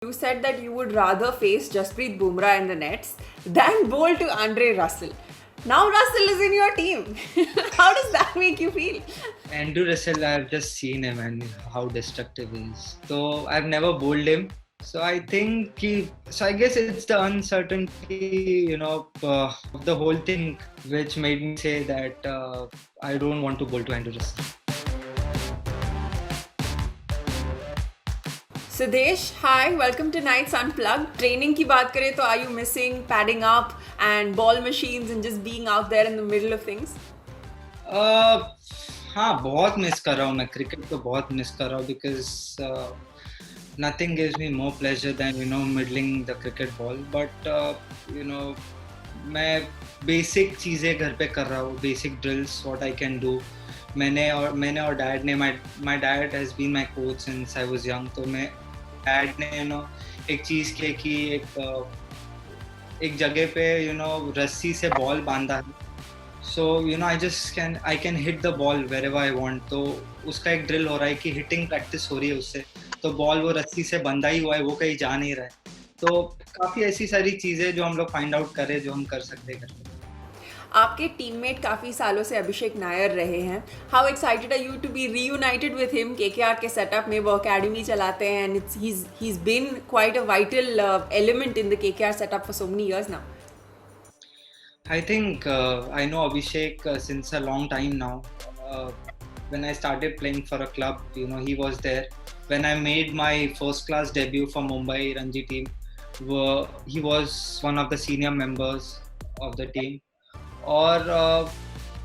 You said that you would rather face Jasprit Bumrah in the nets than bowl to Andre Russell. Now Russell is in your team. How does that make you feel? Andrew Russell, I've just seen him and how destructive he is. So I've never bowled him. So I think I guess it's the uncertainty, of the whole thing, which made me say that I don't want to bowl to Andrew Russell. Sidesh, hi, welcome to Nights Unplugged. Training की बात करें तो are you missing padding up and ball machines and just being out there in the middle of things? हाँ, बहुत miss कर रहा हूँ मैं क्रिकेट तो बहुत मिस कर रहा हूँ because nothing gives me more pleasure than middling the cricket ball but मैं बेसिक चीज़ें घर पे कर रहा हूँ basic drills what I can do मैंने और डैड ने my dad has been my coach since I was young तो मैं डैड ने एक चीज़ की कि एक जगह पे रस्सी से बॉल बांधा है so I can hit the ball wherever I want तो उसका एक ड्रिल हो रहा है कि हिटिंग प्रैक्टिस हो रही है उससे तो बॉल वो रस्सी से बंधा ही हुआ है वो कहीं जा नहीं रहा है तो काफ़ी ऐसी सारी चीज़ें जो हम लोग फाइंड आउट करें जो हम कर सकते हैं आपके टीममेट काफ़ी सालों से अभिषेक नायर रहे हैं. How excited are you to be reunited with him? KKR के सेटअप में वो अकेडमी चलाते हैं and he is been quite a vital element in the KKR setup for so many years now. I think I know Abhishek since a long time now. When I started playing for a club, he was there. When I made my first class debut for Mumbai Ranji team, he was one of the senior members of the team. और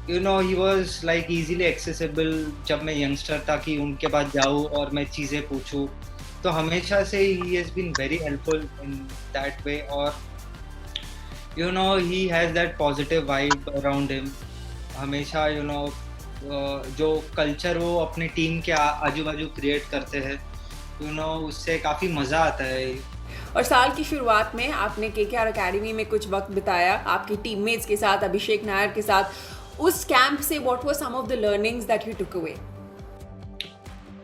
he was like easily accessible जब मैं youngster था कि उनके पास जाऊँ और मैं चीज़ें पूछूँ तो हमेशा से he has been very helpful in that way और he has that positive vibe around him हमेशा जो कल्चर वो अपनी टीम के आजू बाजू क्रिएट करते हैं उससे काफ़ी मज़ा आता है. और साल की शुरुआत में आपने केकेआर अकेडमी में कुछ वक्त बिताया आपके टीममेट्स के साथ अभिषेक नायर के साथ. उस कैंप से what were some of the learnings that you took away?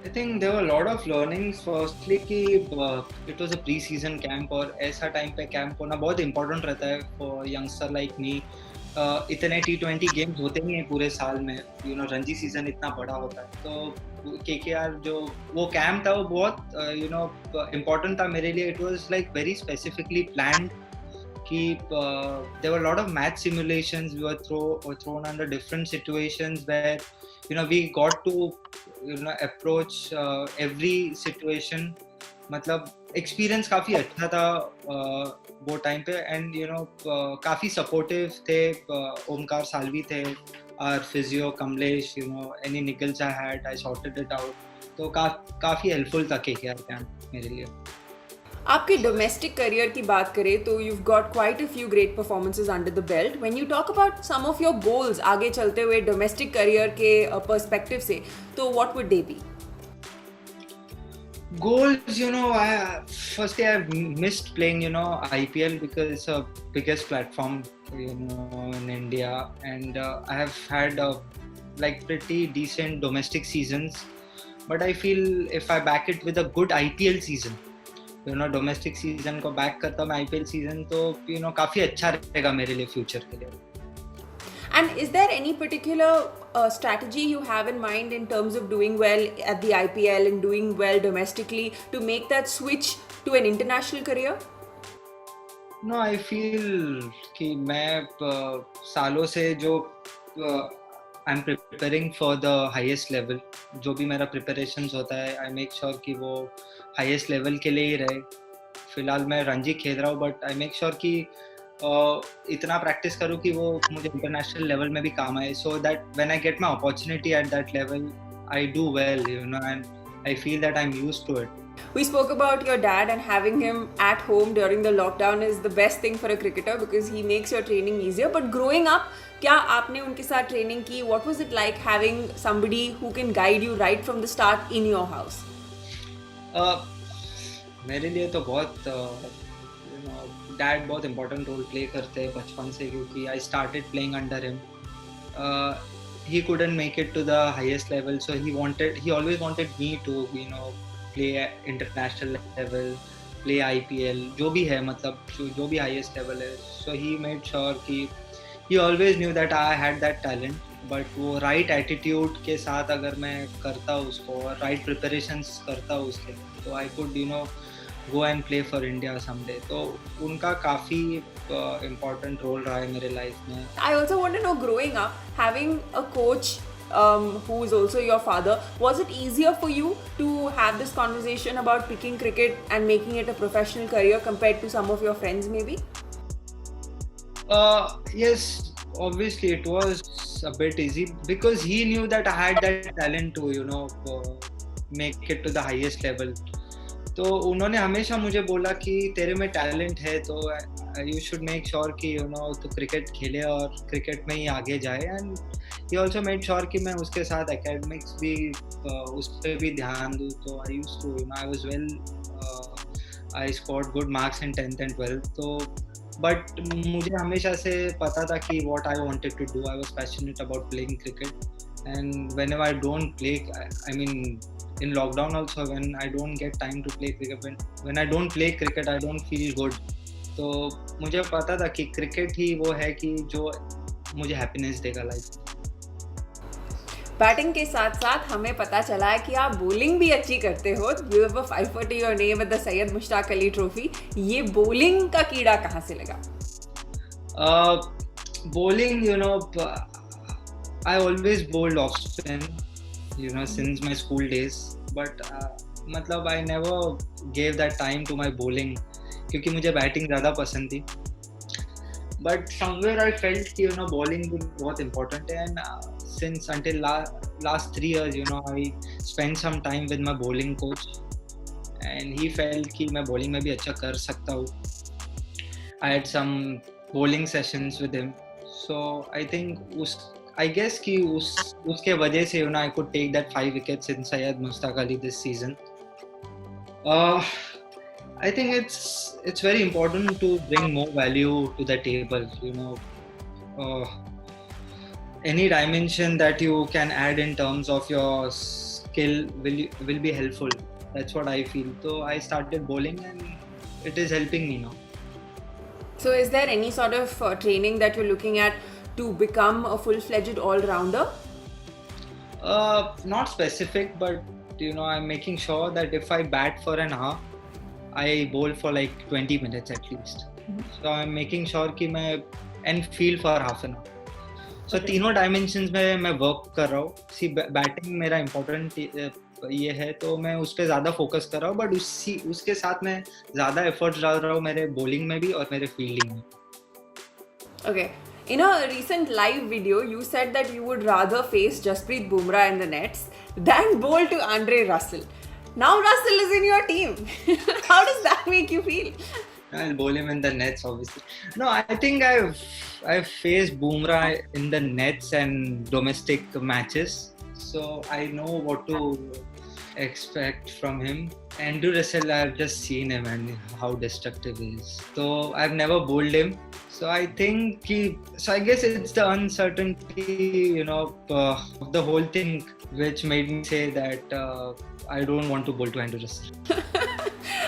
I think there were a lot of learnings. Firstly कि it was a pre-season camp और ऐसा टाइम पे कैंप होना बहुत इम्पोर्टेंट रहता है for youngster like me. इतने T20 games होते नहीं हैं पूरे साल में रणजी सीजन इतना बड़ा होता है तो केकेआर जो वो कैंप था वो बहुत इम्पोर्टेंट था मेरे लिए. It was like very specifically planned कि there were a lot of math simulations we were thrown under different situations where we got to approach every situation. मतलब एक्सपीरियंस काफ़ी अच्छा था वो टाइम पे एंड काफ़ी सपोर्टिव थे. ओमकार सालवी थे और physio Kamlesh any Nicholls I had I sorted it out तो काफ़ी हेल्पफुल था केकेआर कैंप मेरे लिए. आपके डोमेस्टिक करियर की बात करें तो you've got quite a few great performances under the belt. When you talk about some of your goals आगे चलते हुए डोमेस्टिक करियर के पर्सपेक्टिव से तो what would they be? Goals, firstly I've missed playing, IPL because it's the biggest platform, in India, and I have had like pretty decent domestic seasons, but I feel if I back it with a good IPL season, domestic season को back करता मैं IPL season तो काफी अच्छा रहेगा मेरे लिए future के लिए. And is there any particular strategy you have in mind in terms of doing well at the IPL and doing well domestically to make that switch to an international career? No, I feel कि मैं सालों से जो I'm preparing for the highest level. जो भी मेरा preparations होता है I make sure कि वो highest level के लिए ही रहे. फिलहाल मैं रणजी खेल रहा हूँ but I make sure कि इतना प्रैक्टिस करूँ कि वो मुझे इंटरनेशनल लेवल में भी काम आए so that when I get my opportunity at that level I do well and I feel that I'm used to it. We spoke about your dad and having him at home during the lockdown is the best thing for a cricketer because he makes your training easier. But growing up, क्या आपने उनके साथ training की? What was it like having somebody who can guide you right from the start in your house? मेरे लिए तो बहुत dad बहुत इम्पोर्टेंट रोल प्ले करते हैं बचपन से क्योंकि I started playing under him. he couldn't make it to the highest level so he always wanted me to play at international level play IPL, जो भी है मतलब जो भी highest level है. So he made sure कि he always knew that I had that talent, but वो right attitude के साथ अगर मैं करता उसको और right preparations करता उसके, तो I could go and play for India someday. तो उनका काफ़ी important role रहा है मेरे life में. I also want to know, growing up, having a coach who is also your father, was it easier for you to have this conversation about picking cricket and making it a professional career compared to some of your friends maybe? Yes, obviously it was a bit easy because he knew that I had that talent to make it to the highest level. तो उन्होंने हमेशा मुझे बोला कि तेरे में talent है तो यू शुड मेक श्योर कि तू क्रिकेट खेले और क्रिकेट में ही आगे जाए. And he also made sure कि मैं उसके साथ एकेडमिक्स भी उस पर भी ध्यान दूँ. तो I used to I was well, I scored good marks in 10th and 12th. तो बट मुझे हमेशा से पता था कि what I wanted to do. I was passionate about playing cricket. And whenever I don't play, I mean in lockdown also, when I don't get time to play cricket, when I don't play cricket I don't feel good. तो मुझे पता था कि cricket ही वो है कि जो मुझे हैप्पीनेस देगा लाइफ. बैटिंग के साथ साथ हमें पता चला है कि आप बॉलिंग भी अच्छी करते हो. You have a 540 your name at the Syed Mushtaq Ali Trophy. ये बॉलिंग का कीड़ा कहाँ से लगा? Bowling, I always bowled off spin, since my school days, but मतलब I never gave that time to my bowling क्योंकि मुझे batting ज़्यादा पसंद थी. But somewhere I felt कि bowling भी बहुत important है. And since until last 3 years, I spent some time with my bowling coach, and he felt कि मैं bowling में भी अच्छा कर सकता हूँ. I had some bowling sessions with him, so I think I guess कि उसके वजह से I could take that 5 wickets in Syed Mushtaq Ali this season. I think it's very important to bring more value to the table. Any dimension that you can add in terms of your skill will be helpful. That's what I feel. So I started bowling and it is helping me now. So is there any sort of training that you're looking at to become a full-fledged all-rounder? Not specific, but I'm making sure that if I bat for an hour, I bowl for like 20 minutes at least. So I'm making sure कि मैं and feel for half an hour. So तीनों dimensions में मैं work कर रहा हूँ. See, batting मेरा important ये है तो मैं उस पे ज़्यादा focus कर रहा हूँ, but उसके साथ मैं ज़्यादा efforts डाल रहा हूँ मेरे bowling में भी और मेरे fielding में. Okay. In a recent live video, you said that you would rather face Jasprit Bumrah in the nets than bowl to Andre Russell. Now Russell is in your team. How does that make you feel? I'll bowl him in the nets, obviously. No, I think I've faced Bumrah in the nets and domestic matches, so I know what to expect from him. Andrew Russell, I've just seen him and how destructive he is. So I've never bowled him. So I think I guess it's the uncertainty, of the whole thing which made me say that I don't want to bowl to Andrew Russell.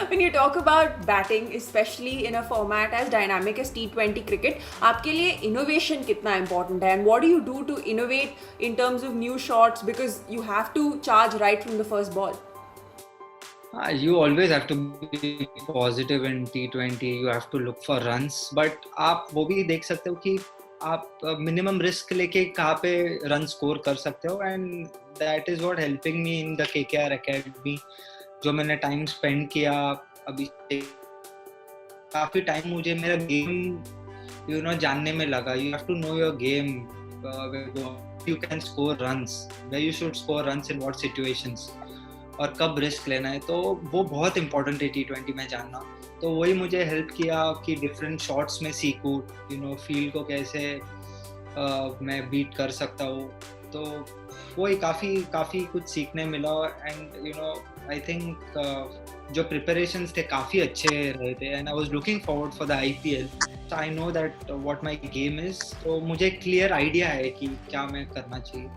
When you talk about batting, especially in a format as dynamic as T20 cricket, आपके लिए innovation कितना important है? And what do you do to innovate in terms of new shots, because you have to charge right from the first ball? You always have to be positive in T20. You have to look for runs, but आप वो भी देख सकते हो कि आप minimum risk लेके कहाँ पे run score कर सकते हो, and that is what helping me in the KKR Academy. जो मैंने time spend किया अभी काफी time मुझे मेरा game जानने में लगा. You have to know your game, where you can score runs, where you should score runs in what situations, और कब रिस्क लेना है. तो वो बहुत इंपॉर्टेंट है T20 में जानना. तो वही मुझे हेल्प किया कि डिफरेंट शॉट्स में सीखूं, फील्ड को कैसे मैं बीट कर सकता हूँ. तो वही काफ़ी कुछ सीखने मिला. एंड आई थिंक जो प्रिपरेशंस थे काफ़ी अच्छे रहे थे. And I was looking forward for the IPL. So I know that what my game is. तो मुझे क्लियर आइडिया है कि क्या मैं करना चाहिए.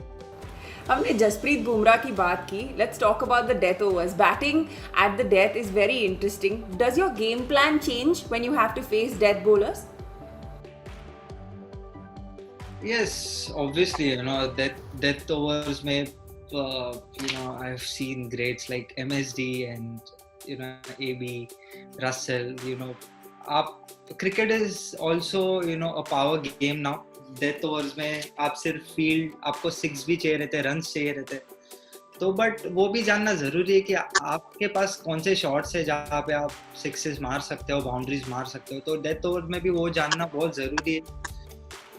हमने जसप्रीत बुमराह की बात की. Let's talk about the death overs. Batting at the death is very interesting. Does your game plan change when you have to face death bowlers? Yes, obviously, death overs में I've seen greats like MSD and AB, Russell. आप cricket is also a power game now. Death overs में आप सिर्फ field, आपको 6 भी चाहिए रहते, runs चाहिए रहते, तो बट वो भी जानना जरूरी है कि आपके पास कौन से शॉट्स है जहाँ पे आप सिक्सेस मार सकते हो, बाउंड्रीज मार सकते हो. तो डेथ ओवर में भी वो जानना बहुत जरूरी है,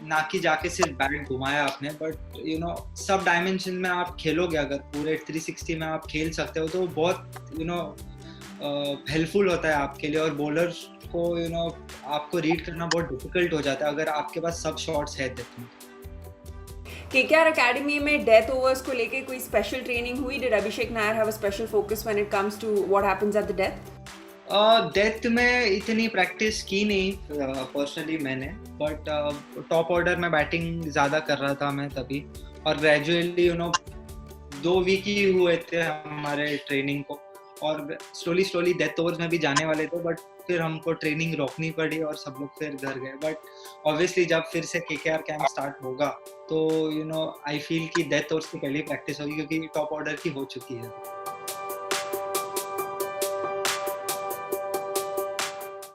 ना कि जाके सिर्फ बैट घुमाया आपने. बट सब डायमेंशन में आप खेलोगे, अगर पूरे 360 में आप खेल सकते हो, तो बहुत हेल्पफुल होता है आपके लिए. और बॉलर को आपको रीड करना बहुत डिफिकल्ट हो जाता है अगर आपके पास सब शॉट्स है. KKR अकेडमी में डेथ ओवर्स को लेके कोई स्पेशल ट्रेनिंग हुई? Did Abhishek Nayar have a special focus when it comes to what happens at the death? Death में इतनी प्रैक्टिस की नहीं पर्सनली मैंने, बट टॉप ऑर्डर में बैटिंग ज़्यादा कर रहा था मैं तभी, और ग्रेजुअली 2 वीक ही हुए थे हमारे ट्रेनिंग को, और स्लोली डेथ ओवर्स में भी जाने वाले थे, बट फिर हमको ट्रेनिंग रोकनी पड़ी और सब लोग फिर घर गए. बट ऑब्वियसली जब फिर से KKR कैंप स्टार्ट होगा तो आई फील कि डेथ ओवर्स की पहली प्रैक्टिस होगी, क्योंकि टॉप ऑर्डर की हो चुकी है.